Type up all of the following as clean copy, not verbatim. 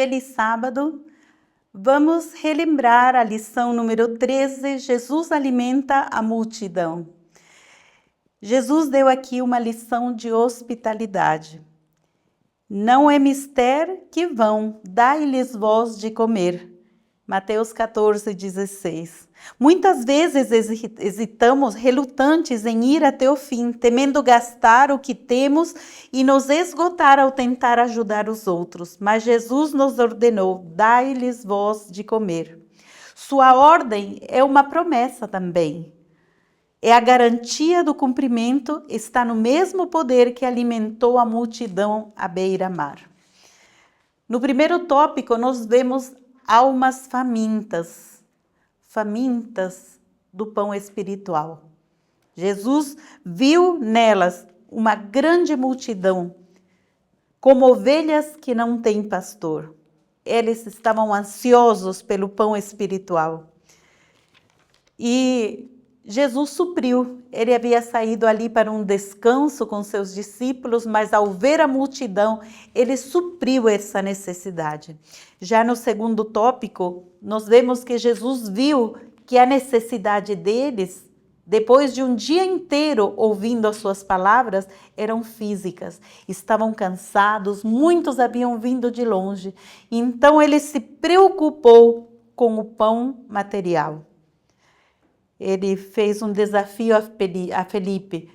Feliz sábado! Vamos relembrar a lição número 13, Jesus alimenta a multidão. Jesus deu aqui uma lição de hospitalidade. Não é mister que vão, dai-lhes vós de comer. Mateus 14:16. Muitas vezes hesitamos, relutantes em ir até o fim, temendo gastar o que temos e nos esgotar ao tentar ajudar os outros. Mas Jesus nos ordenou, dai-lhes vós de comer. Sua ordem é uma promessa também. É a garantia do cumprimento, está no mesmo poder que alimentou a multidão à beira-mar. No primeiro tópico, nós vemos almas famintas do pão espiritual. Jesus viu nelas uma grande multidão, como ovelhas que não têm pastor. Eles estavam ansiosos pelo pão espiritual. E Jesus supriu. Ele havia saído ali para um descanso com seus discípulos, mas ao ver a multidão, ele supriu essa necessidade. Já no segundo tópico, nós vemos que Jesus viu que a necessidade deles, depois de um dia inteiro ouvindo as suas palavras, eram físicas. Estavam cansados, muitos haviam vindo de longe. Então ele se preocupou com o pão material. Ele fez um desafio a Felipe.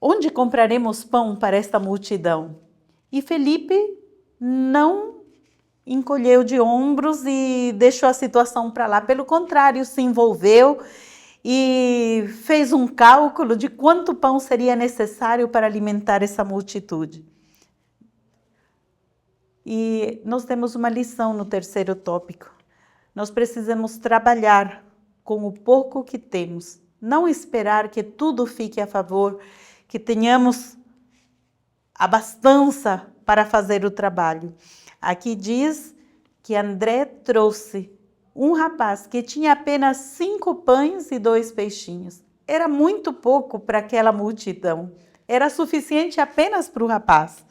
Onde compraremos pão para esta multidão? E Felipe não encolheu de ombros e deixou a situação para lá. Pelo contrário, se envolveu e fez um cálculo de quanto pão seria necessário para alimentar essa multitude. E nós temos uma lição no terceiro tópico. Nós precisamos trabalhar com o pouco que temos, não esperar que tudo fique a favor, que tenhamos abastança para fazer o trabalho. Aqui diz que André trouxe um rapaz que tinha apenas 5 pães e 2 peixinhos. Era muito pouco para aquela multidão, era suficiente apenas para o rapaz,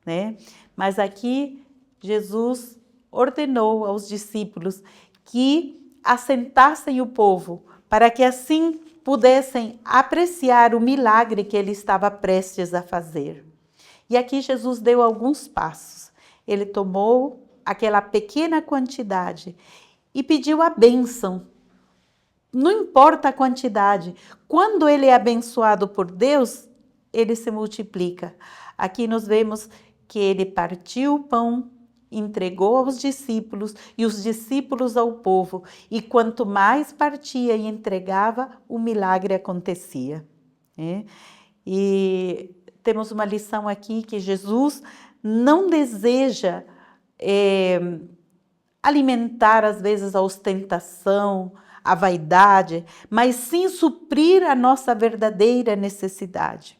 né? Mas aqui Jesus ordenou aos discípulos que assentassem o povo, para que assim pudessem apreciar o milagre que ele estava prestes a fazer. E aqui Jesus deu alguns passos. Ele tomou aquela pequena quantidade e pediu a bênção. Não importa a quantidade, quando ele é abençoado por Deus, ele se multiplica. Aqui nós vemos que ele partiu o pão, entregou aos discípulos e os discípulos ao povo. E quanto mais partia e entregava, o milagre acontecia. E temos uma lição aqui que Jesus não deseja alimentar às vezes a ostentação, a vaidade, mas sim suprir a nossa verdadeira necessidade.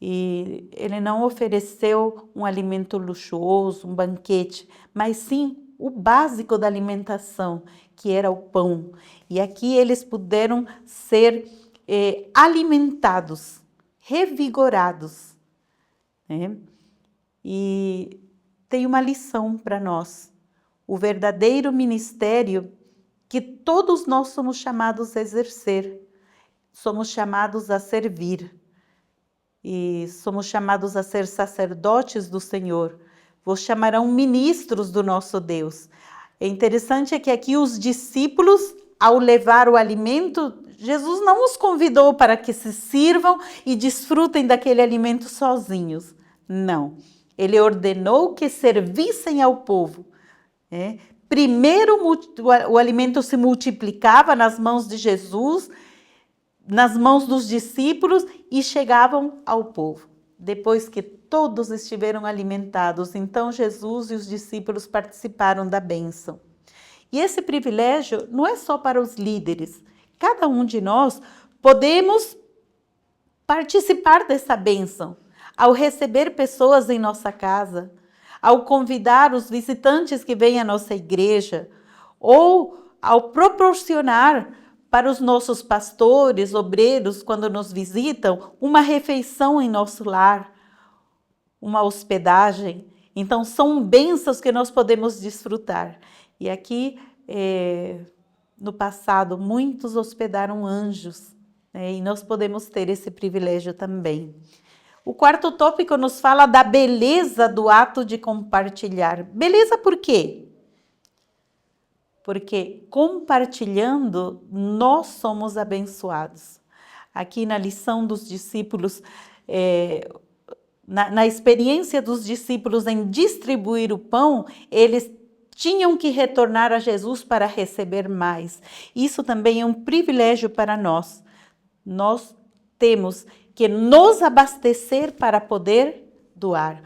E ele não ofereceu um alimento luxuoso, um banquete, mas sim o básico da alimentação, que era o pão. E aqui eles puderam ser alimentados, revigorados, né? E tem uma lição para nós. O verdadeiro ministério que todos nós somos chamados a exercer, somos chamados a servir. E somos chamados a ser sacerdotes do Senhor. Vos chamarão ministros do nosso Deus. É interessante que aqui os discípulos, ao levar o alimento, Jesus não os convidou para que se sirvam e desfrutem daquele alimento sozinhos. Não. Ele ordenou que servissem ao povo. Primeiro o alimento se multiplicava nas mãos de Jesus, nas mãos dos discípulos e chegavam ao povo. Depois que todos estiveram alimentados, então Jesus e os discípulos participaram da bênção. E esse privilégio não é só para os líderes. Cada um de nós podemos participar dessa bênção ao receber pessoas em nossa casa, ao convidar os visitantes que vêm à nossa igreja, ou ao proporcionar para os nossos pastores, obreiros, quando nos visitam, uma refeição em nosso lar, uma hospedagem. Então, são bênçãos que nós podemos desfrutar. E aqui, no passado, muitos hospedaram anjos, né? E nós podemos ter esse privilégio também. O quarto tópico nos fala da beleza do ato de compartilhar. Beleza por quê? Porque compartilhando, nós somos abençoados. Aqui na lição dos discípulos, na experiência dos discípulos em distribuir o pão, eles tinham que retornar a Jesus para receber mais. Isso também é um privilégio para nós. Nós temos que nos abastecer para poder doar.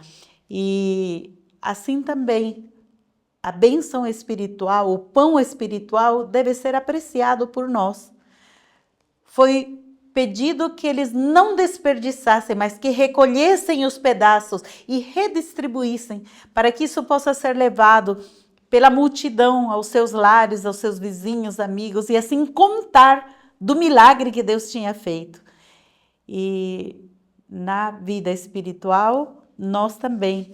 E assim também, a bênção espiritual, o pão espiritual deve ser apreciado por nós. Foi pedido que eles não desperdiçassem, mas que recolhessem os pedaços e redistribuíssem, para que isso possa ser levado pela multidão aos seus lares, aos seus vizinhos, amigos, e assim contar do milagre que Deus tinha feito. E na vida espiritual, nós também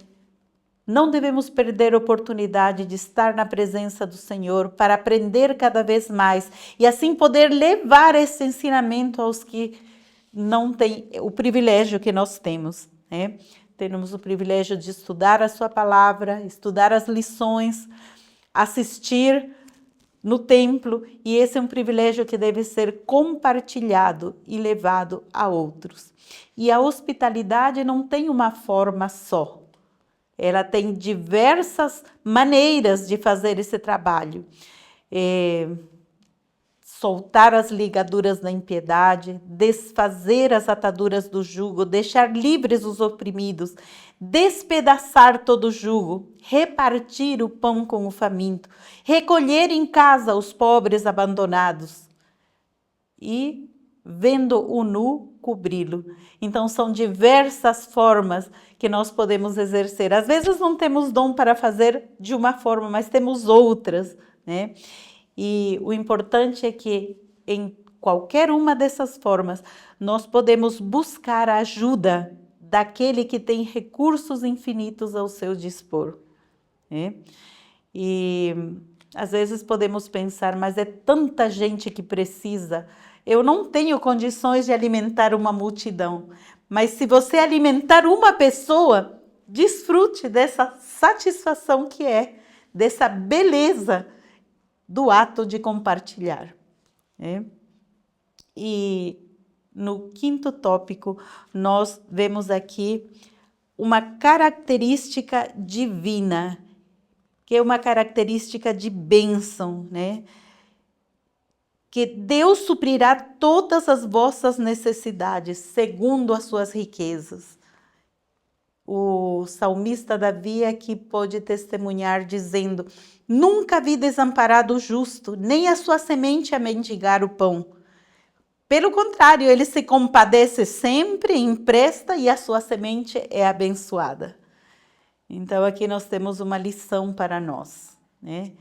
não devemos perder a oportunidade de estar na presença do Senhor para aprender cada vez mais e assim poder levar esse ensinamento aos que não têm o privilégio que nós temos, né? Temos o privilégio de estudar a sua palavra, estudar as lições, assistir no templo, e esse é um privilégio que deve ser compartilhado e levado a outros. E a hospitalidade não tem uma forma só. Ela tem diversas maneiras de fazer esse trabalho. Soltar as ligaduras da impiedade, desfazer as ataduras do jugo, deixar livres os oprimidos, despedaçar todo o jugo, repartir o pão com o faminto, recolher em casa os pobres abandonados e, vendo o nu, cobri-lo. Então, são diversas formas que nós podemos exercer. Às vezes não temos dom para fazer de uma forma, mas temos outras, né? E o importante é que em qualquer uma dessas formas, nós podemos buscar a ajuda daquele que tem recursos infinitos ao seu dispor, né? E às vezes podemos pensar, mas é tanta gente que precisa, eu não tenho condições de alimentar uma multidão. Mas se você alimentar uma pessoa, desfrute dessa satisfação que é, dessa beleza do ato de compartilhar, né? E no quinto tópico, nós vemos aqui uma característica divina, que é uma característica de bênção, né? Que Deus suprirá todas as vossas necessidades, segundo as suas riquezas. O salmista Davi aqui pôde testemunhar dizendo: nunca vi desamparado o justo, nem a sua semente a mendigar o pão. Pelo contrário, ele se compadece sempre, empresta e a sua semente é abençoada. Então aqui nós temos uma lição para nós, né?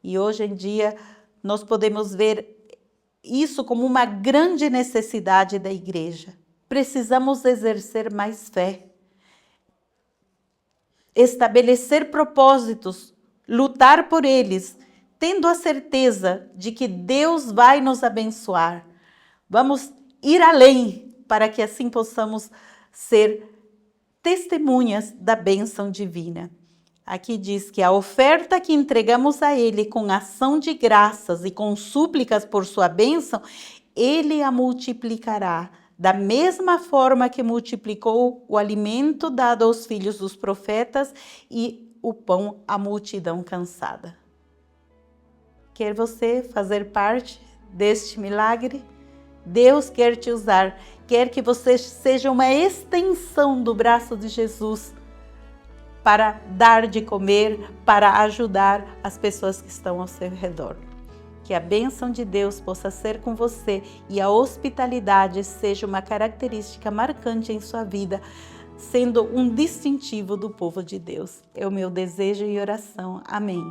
E hoje em dia nós podemos ver isso como uma grande necessidade da igreja. Precisamos exercer mais fé, estabelecer propósitos, lutar por eles, tendo a certeza de que Deus vai nos abençoar. Vamos ir além para que assim possamos ser testemunhas da bênção divina. Aqui diz que a oferta que entregamos a Ele com ação de graças e com súplicas por sua bênção, Ele a multiplicará, da mesma forma que multiplicou o alimento dado aos filhos dos profetas e o pão à multidão cansada. Quer você fazer parte deste milagre? Deus quer te usar, quer que você seja uma extensão do braço de Jesus para dar de comer, para ajudar as pessoas que estão ao seu redor. Que a bênção de Deus possa ser com você e a hospitalidade seja uma característica marcante em sua vida, sendo um distintivo do povo de Deus. É o meu desejo e oração. Amém.